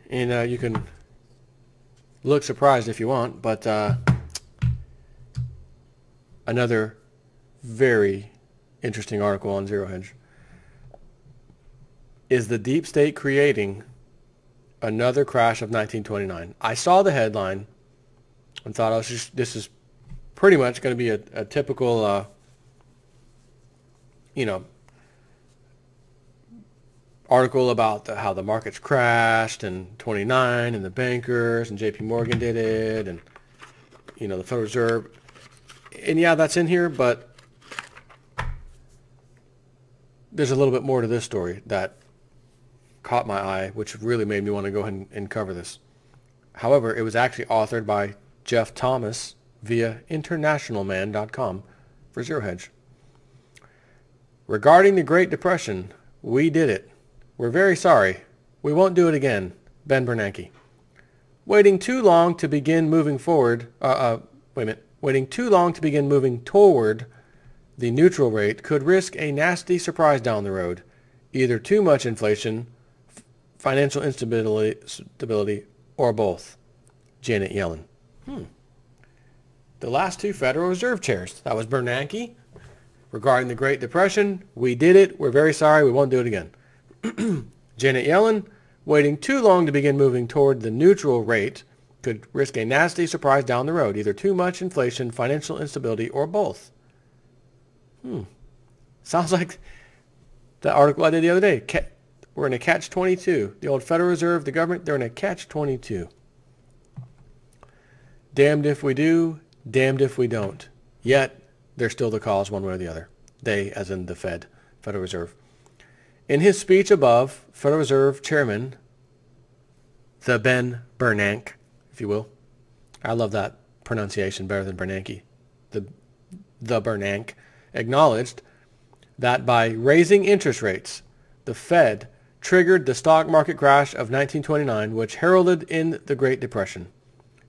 And you can look surprised if you want, but another very interesting article on Zero Hedge. Is the deep state creating another crash of 1929? I saw the headline and thought, this is pretty much going to be a typical, article about how the markets crashed in 29 and the bankers and JP Morgan did it and, the Federal Reserve. And yeah, that's in here, but there's a little bit more to this story that caught my eye, which really made me want to go ahead and cover this. However, it was actually authored by Jeff Thomas via internationalman.com for Zero Hedge. Regarding the Great Depression, we did it. We're very sorry. We won't do it again. Ben Bernanke. Waiting too long to begin moving forward. Waiting too long to begin moving toward the neutral rate could risk a nasty surprise down the road. Either too much inflation, financial instability, or both. Janet Yellen. The last two Federal Reserve chairs. That was Bernanke. Regarding the Great Depression, we did it. We're very sorry. We won't do it again. Janet Yellen, waiting too long to begin moving toward the neutral rate could risk a nasty surprise down the road. Either too much inflation, financial instability, or both. Sounds like the article I did the other day. We're in a catch-22. The old Federal Reserve, the government, they're in a catch-22. Damned if we do, damned if we don't. Yet, they're still the cause one way or the other. They, as in the Federal Reserve. In his speech above, Federal Reserve Chairman, the Ben Bernanke, if you will. I love that pronunciation better than Bernanke. The Bernanke acknowledged that by raising interest rates, the Fed triggered the stock market crash of 1929, which heralded in the Great Depression.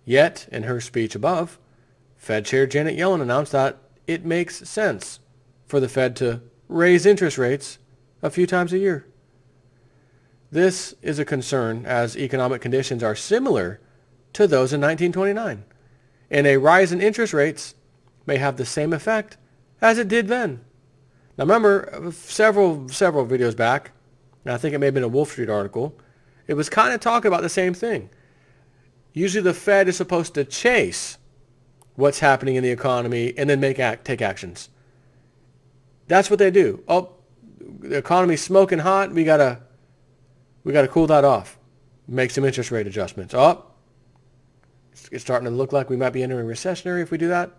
Yet, in her speech above, Fed Chair Janet Yellen announced that it makes sense for the Fed to raise interest rates a few times a year. This is a concern as economic conditions are similar to those in 1929, and a rise in interest rates may have the same effect as it did then. Now remember, several videos back, and I think it may have been a Wall Street article, it was kind of talking about the same thing. Usually the Fed is supposed to chase what's happening in the economy and then take actions. That's what they do. Oh, the economy's smoking hot. We gotta cool that off. Make some interest rate adjustments. Oh, it's starting to look like we might be entering recessionary if we do that.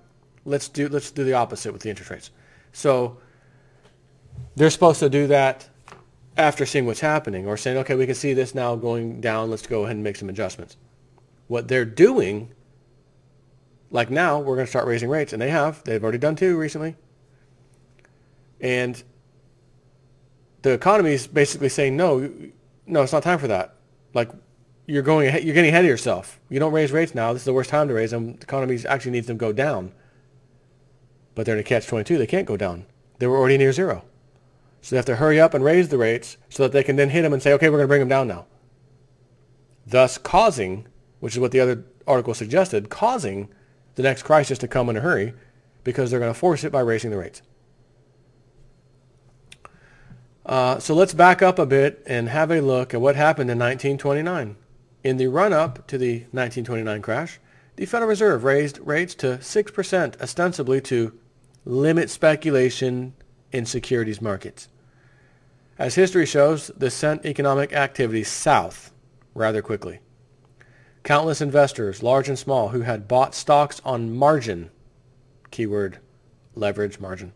Let's do the opposite with the interest rates. So they're supposed to do that after seeing what's happening, or saying, okay, we can see this now going down. Let's go ahead and make some adjustments. What they're doing, like now, we're going to start raising rates, and they've already done 2 recently. And the economy is basically saying, no, it's not time for that. Like, you're getting ahead of yourself. You don't raise rates now. This is the worst time to raise them. The economy actually needs them to go down. But they're in a catch-22. They can't go down. They were already near zero. So they have to hurry up and raise the rates so that they can then hit them and say, okay, we're going to bring them down now. Thus causing, which is what the other article suggested, causing the next crisis to come in a hurry because they're going to force it by raising the rates. So let's back up a bit and have a look at what happened in 1929. In the run-up to the 1929 crash, the Federal Reserve raised rates to 6%, ostensibly to limit speculation in securities markets. As history shows, this sent economic activity south rather quickly. Countless investors, large and small, who had bought stocks on margin, keyword leverage margin,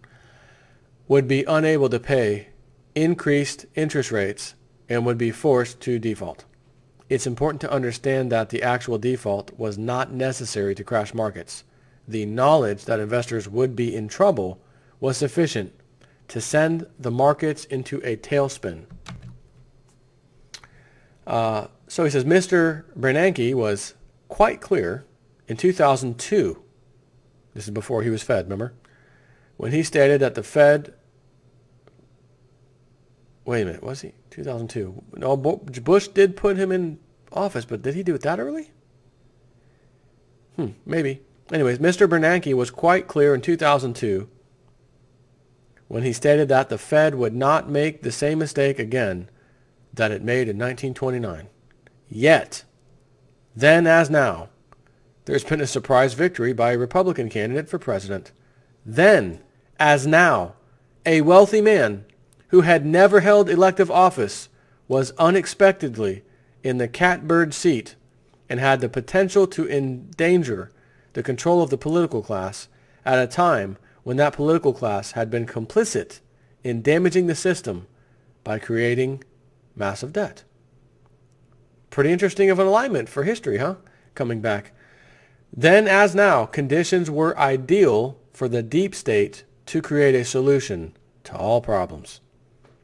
would be unable to pay increased interest rates and would be forced to default. It's important to understand that the actual default was not necessary to crash markets. The knowledge that investors would be in trouble was sufficient to send the markets into a tailspin. So he says Mr. Bernanke was quite clear in 2002. This is before he was Fed, remember? When he stated that the Fed... Wait a minute, was he? 2002. No, Bush did put him in office, but did he do it that early? Maybe. Anyways, Mr. Bernanke was quite clear in 2002 when he stated that the Fed would not make the same mistake again that it made in 1929. Yet, then as now, there's been a surprise victory by a Republican candidate for president. Then, as now, a wealthy man who had never held elective office was unexpectedly in the catbird seat and had the potential to endanger the control of the political class at a time when that political class had been complicit in damaging the system by creating massive debt. Pretty interesting of an alignment for history, huh? Coming back. Then as now, conditions were ideal for the deep state to create a solution to all problems.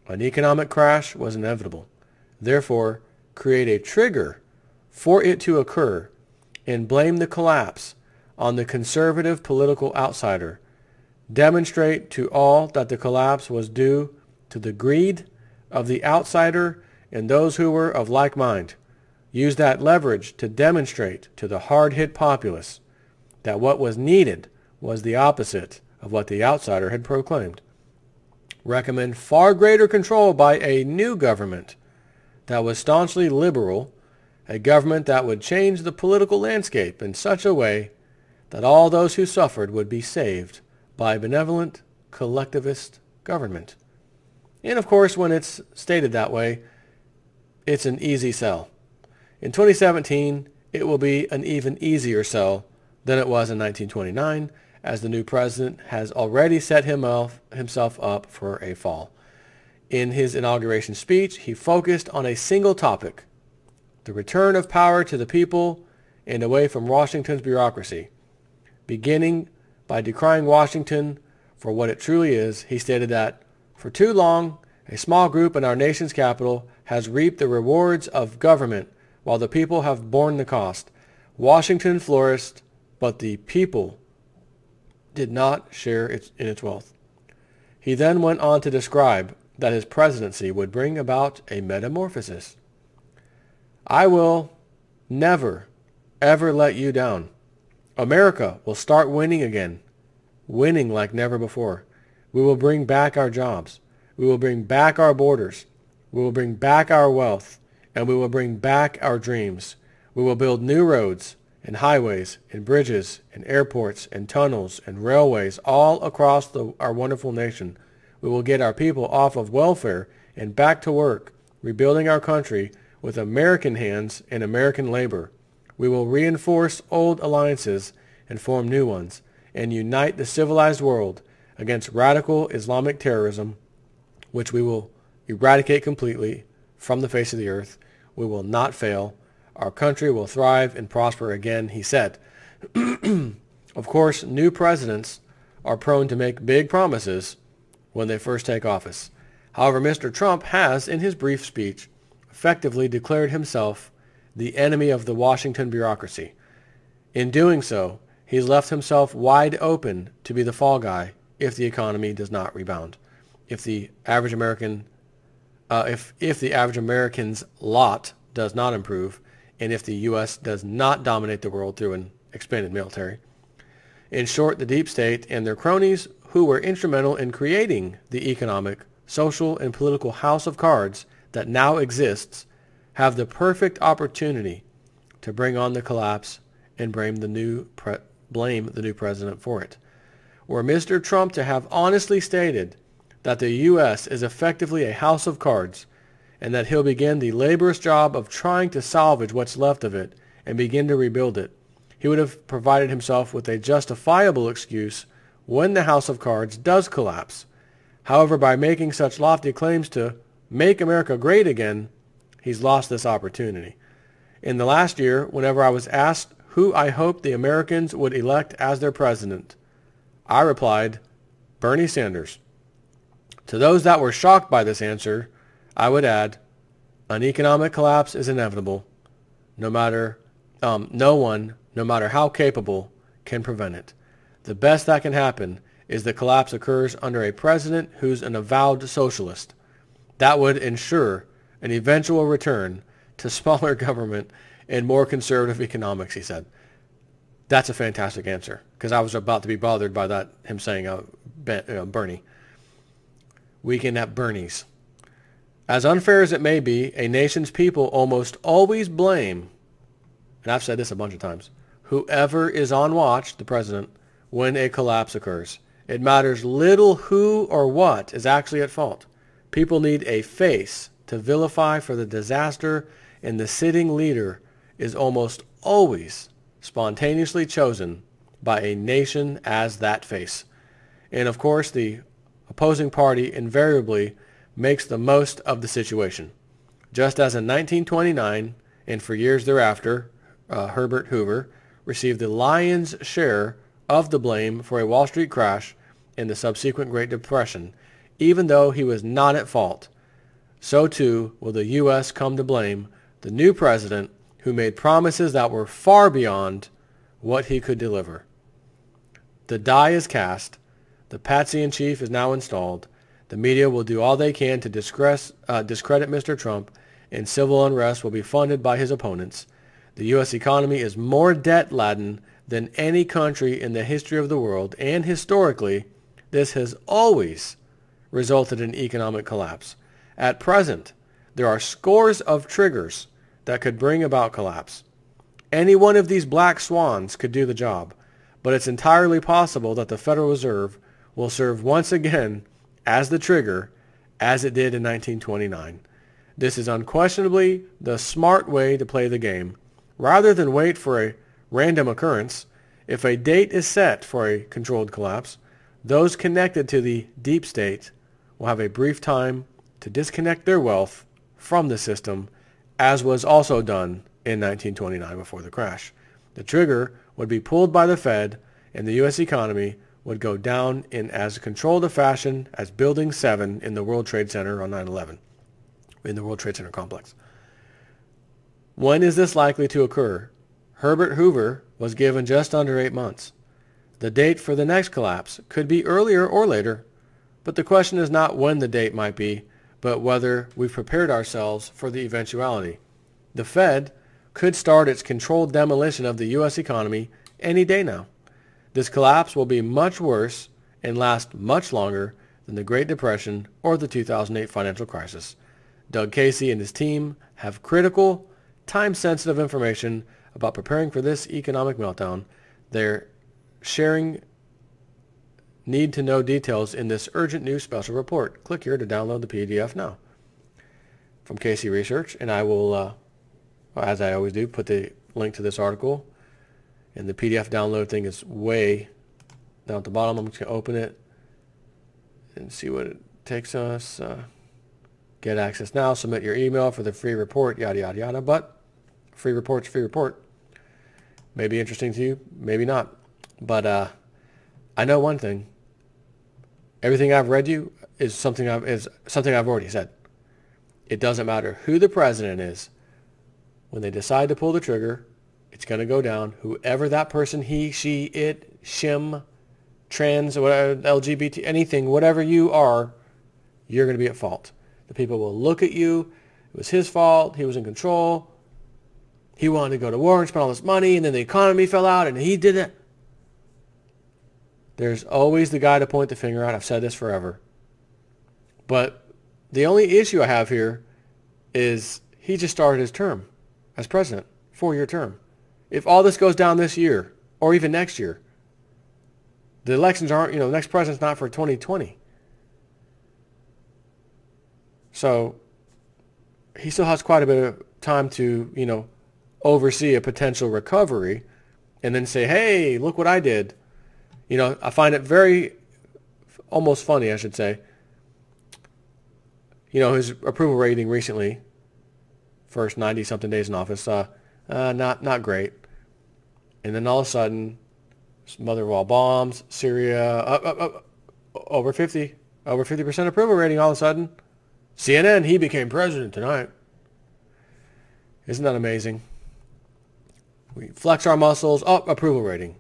An economic crash was inevitable. Therefore, create a trigger for it to occur and blame the collapse on the conservative political outsider. Demonstrate to all that the collapse was due to the greed of the outsider and those who were of like mind. Use that leverage to demonstrate to the hard-hit populace that what was needed was the opposite of what the outsider had proclaimed. Recommend far greater control by a new government that was staunchly liberal, a government that would change the political landscape in such a way that all those who suffered would be saved by a benevolent, collectivist government. And of course, when it's stated that way, it's an easy sell. In 2017, it will be an even easier sell than it was in 1929, as the new president has already set himself up for a fall. In his inauguration speech, he focused on a single topic, the return of power to the people and away from Washington's bureaucracy. Beginning by decrying Washington for what it truly is, he stated that, for too long, a small group in our nation's capital has reaped the rewards of government while the people have borne the cost. Washington flourished, but the people did not share in its wealth. He then went on to describe that his presidency would bring about a metamorphosis. I will never, ever let you down. America will start winning again, winning like never before. We will bring back our jobs. We will bring back our borders. We will bring back our wealth, and we will bring back our dreams. We will build new roads and highways and bridges and airports and tunnels and railways all across our wonderful nation. We will get our people off of welfare and back to work, rebuilding our country with American hands and American labor. We will reinforce old alliances and form new ones, and unite the civilized world against radical Islamic terrorism, which we will eradicate completely from the face of the earth. We will not fail. Our country will thrive and prosper again, he said. Of course, new presidents are prone to make big promises when they first take office. However, Mr. Trump has, in his brief speech, effectively declared himself the enemy of the Washington bureaucracy. In doing so, he's left himself wide open to be the fall guy if the economy does not rebound. If the average American, if the average American's lot does not improve, and if the U.S. does not dominate the world through an expanded military. In short, the deep state and their cronies, who were instrumental in creating the economic, social, and political house of cards that now exists, have the perfect opportunity to bring on the collapse and blame the new president for it. Were Mr. Trump to have honestly stated that the U.S. is effectively a house of cards and that he'll begin the laborious job of trying to salvage what's left of it and begin to rebuild it, he would have provided himself with a justifiable excuse when the house of cards does collapse. However, by making such lofty claims to make America great again, he's lost this opportunity. In the last year, whenever I was asked who I hoped the Americans would elect as their president, I replied, Bernie Sanders. To those that were shocked by this answer, I would add, an economic collapse is inevitable. No one, no matter how capable, can prevent it. The best that can happen is the collapse occurs under a president who's an avowed socialist. That would ensure an eventual return to smaller government and more conservative economics, he said. That's a fantastic answer, because I was about to be bothered by that, him saying Bernie. Weekend at Bernie's. As unfair as it may be, a nation's people almost always blame, and I've said this a bunch of times, whoever is on watch, the president, when a collapse occurs. It matters little who or what is actually at fault. People need a face to vilify for the disaster, and the sitting leader is almost always spontaneously chosen by a nation as that face. And of course, the opposing party invariably makes the most of the situation. Just as in 1929 and for years thereafter, Herbert Hoover received the lion's share of the blame for a Wall Street crash and the subsequent Great Depression, even though he was not at fault. So too will the U.S. come to blame the new president who made promises that were far beyond what he could deliver. The die is cast. The patsy-in-chief is now installed. The media will do all they can to discredit Mr. Trump, and civil unrest will be funded by his opponents. The U.S. economy is more debt-laden than any country in the history of the world, and historically, this has always resulted in economic collapse. At present, there are scores of triggers that could bring about collapse. Any one of these black swans could do the job, but it's entirely possible that the Federal Reserve will serve once again as the trigger, as it did in 1929. This is unquestionably the smart way to play the game. Rather than wait for a random occurrence, if a date is set for a controlled collapse, those connected to the deep state will have a brief time to disconnect their wealth from the system, as was also done in 1929 before the crash. The trigger would be pulled by the Fed, and the U.S. economy would go down in as controlled a fashion as Building 7 in the World Trade Center on 9/11, in the World Trade Center complex. When is this likely to occur? Herbert Hoover was given just under 8 months. The date for the next collapse could be earlier or later, but the question is not when the date might be, but whether we've prepared ourselves for the eventuality. The Fed could start its controlled demolition of the U.S. economy any day now. This collapse will be much worse and last much longer than the Great Depression or the 2008 financial crisis. Doug Casey and his team have critical, time-sensitive information about preparing for this economic meltdown. They're sharing need-to-know details in this urgent news special report. Click here to download the PDF now from Casey Research, and I will, as I always do, put the link to this article. And the PDF download thing is way down at the bottom. I'm just going to open it and see what it takes us. Get access now. Submit your email for the free report, yada, yada, yada. But free report's free report. May be interesting to you, maybe not. But I know one thing. Everything I've read you is something I've already said. It doesn't matter who the president is. When they decide to pull the trigger, it's going to go down. Whoever that person, he, she, it, shim, trans, whatever, LGBT, anything, whatever you are, you're going to be at fault. The people will look at you. It was his fault. He was in control. He wanted to go to war and spend all this money, and then the economy fell out, and he did it. There's always the guy to point the finger at. I've said this forever. But the only issue I have here is he just started his term as president, 4-year term. If all this goes down this year, or even next year, the elections aren't, the next president's not for 2020. So he still has quite a bit of time to, oversee a potential recovery and then say, hey, look what I did. I find it very, almost funny, I should say. His approval rating recently, first 90-something days in office, not great. And then all of a sudden, mother of all bombs, Syria, over 50% approval rating all of a sudden. CNN, he became president tonight. Isn't that amazing? We flex our muscles, approval rating.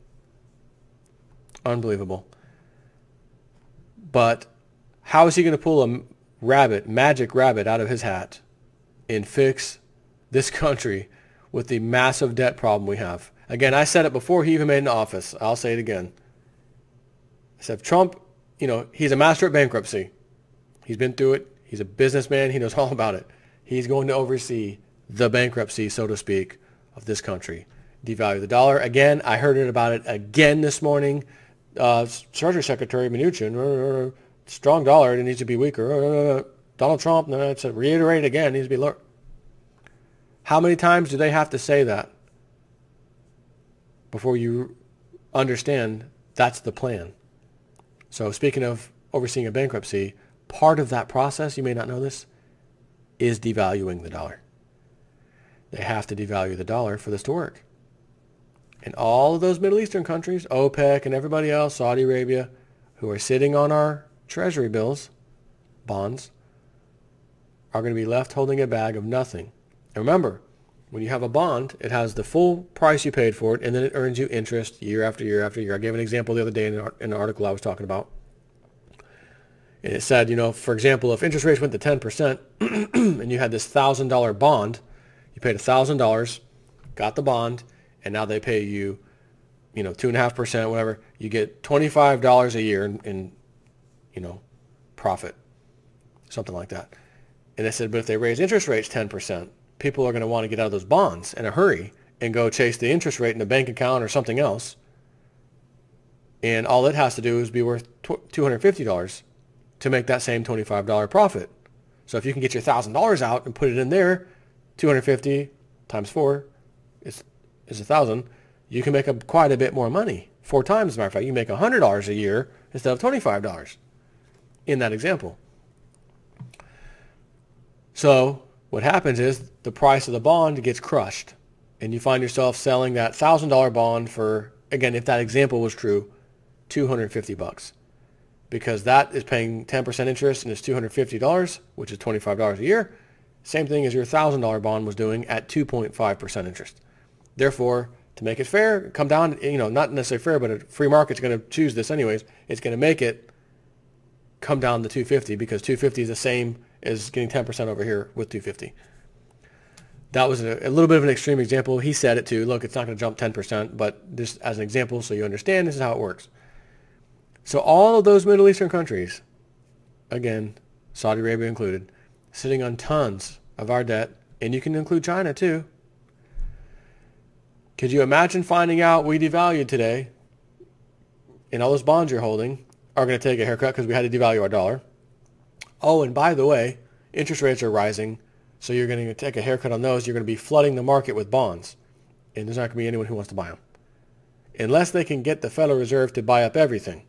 Unbelievable. But how is he going to pull a magic rabbit out of his hat and fix this country with the massive debt problem we have. Again, I said it before he even made it into office. I'll say it again. I said, Trump, he's a master at bankruptcy. He's been through it. He's a businessman. He knows all about it. He's going to oversee the bankruptcy, so to speak, of this country. Devalue the dollar. Again, I heard about it again this morning. Treasury Secretary Mnuchin, strong dollar, it needs to be weaker. Donald Trump, it's reiterate again, needs to be lower. How many times do they have to say that before you understand that's the plan? So speaking of overseeing a bankruptcy, part of that process, you may not know this, is devaluing the dollar. They have to devalue the dollar for this to work. And all of those Middle Eastern countries, OPEC and everybody else, Saudi Arabia, who are sitting on our treasury bills, bonds, are going to be left holding a bag of nothing. And remember, when you have a bond, it has the full price you paid for it, and then it earns you interest year after year after year. I gave an example the other day in an article I was talking about. And it said, for example, if interest rates went to 10% and you had this $1,000 bond, you paid $1,000, got the bond, and now they pay you, 2.5%, whatever. You get $25 a year in profit, something like that. And they said, but if they raise interest rates 10%, people are going to want to get out of those bonds in a hurry and go chase the interest rate in a bank account or something else. And all it has to do is be worth $250 to make that same $25 profit. So if you can get your $1,000 out and put it in there, 250 times 4 is 1,000. You can make quite a bit more money. 4 times, as a matter of fact. You make $100 a year instead of $25 in that example. So what happens is the price of the bond gets crushed, and you find yourself selling that $1,000 bond for, again, if that example was true, $250, because that is paying 10% interest and it's $250, which is $25 a year. Same thing as your $1,000 bond was doing at 2.5% interest. Therefore, to make it fair, come down, not necessarily fair, but a free market's going to choose this anyways. It's going to make it come down to 250 because 250 is the same as getting 10% over here with 250. That was a little bit of an extreme example. He said it too. Look, it's not going to jump 10%, but just as an example so you understand, this is how it works. So all of those Middle Eastern countries, again, Saudi Arabia included, sitting on tons of our debt, and you can include China too. Could you imagine finding out we devalued today and all those bonds you're holding are going to take a haircut because we had to devalue our dollar? Oh, and by the way, interest rates are rising, so you're going to take a haircut on those. You're going to be flooding the market with bonds, and there's not going to be anyone who wants to buy them. Unless they can get the Federal Reserve to buy up everything.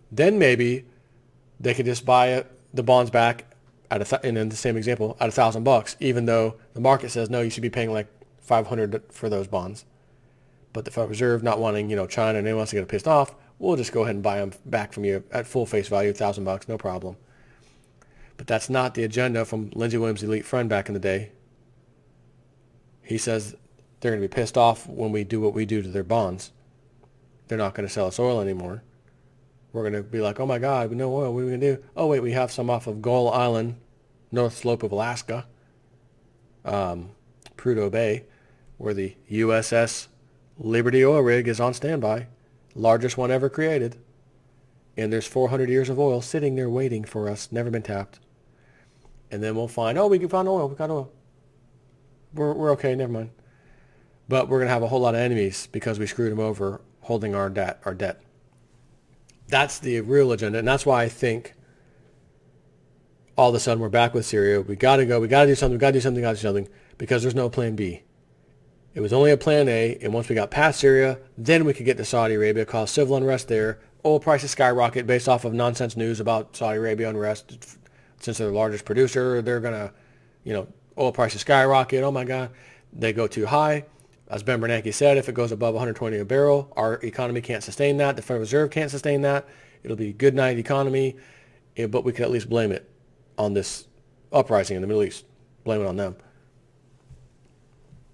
Then maybe they could just buy the bonds back and in the same example, at $1,000, even though the market says, no, you should be paying like $500 for those bonds. But the Federal Reserve not wanting, China and anyone else to get pissed off, we'll just go ahead and buy them back from you at full face value, $1,000, no problem. But that's not the agenda from Lindsey Williams' elite friend back in the day. He says they're going to be pissed off when we do what we do to their bonds. They're not going to sell us oil anymore. We're going to be like, oh my God, we know oil. What are we going to do? Oh wait, we have some off of Gull Island, North Slope of Alaska, Prudhoe Bay, where the USS Liberty oil rig is on standby, largest one ever created. And there's 400 years of oil sitting there waiting for us, never been tapped. And then we'll find, we can find oil. We got oil. We're okay, never mind. But we're going to have a whole lot of enemies because we screwed them over holding our debt. That's the real agenda, and that's why I think all of a sudden we're back with Syria. We got to go. We got to do something, because there's no plan B. It was only a plan A, and once we got past Syria, then we could get to Saudi Arabia, cause civil unrest there. Oil prices skyrocket based off of nonsense news about Saudi Arabia unrest. Since they're the largest producer, they're going to, oil prices skyrocket. Oh, my God. They go too high. As Ben Bernanke said, if it goes above 120 a barrel, our economy can't sustain that. The Federal Reserve can't sustain that. It'll be a good night economy, but we could at least blame it on this uprising in the Middle East. Blame it on them,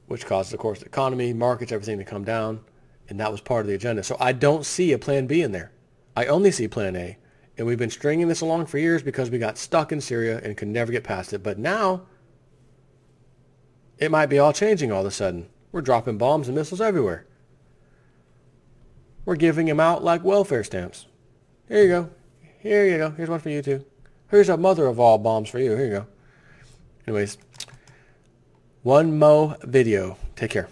which causes, of course, the economy, markets, everything to come down, and that was part of the agenda. So I don't see a plan B in there. I only see plan A, and we've been stringing this along for years because we got stuck in Syria and could never get past it. But now It might be all changing all of a sudden. We're dropping bombs and missiles everywhere. We're giving them out like welfare stamps. Here you go. Here you go. Here's one for you too. Here's a mother of all bombs for you. Here you go. Anyways, one more video. Take care.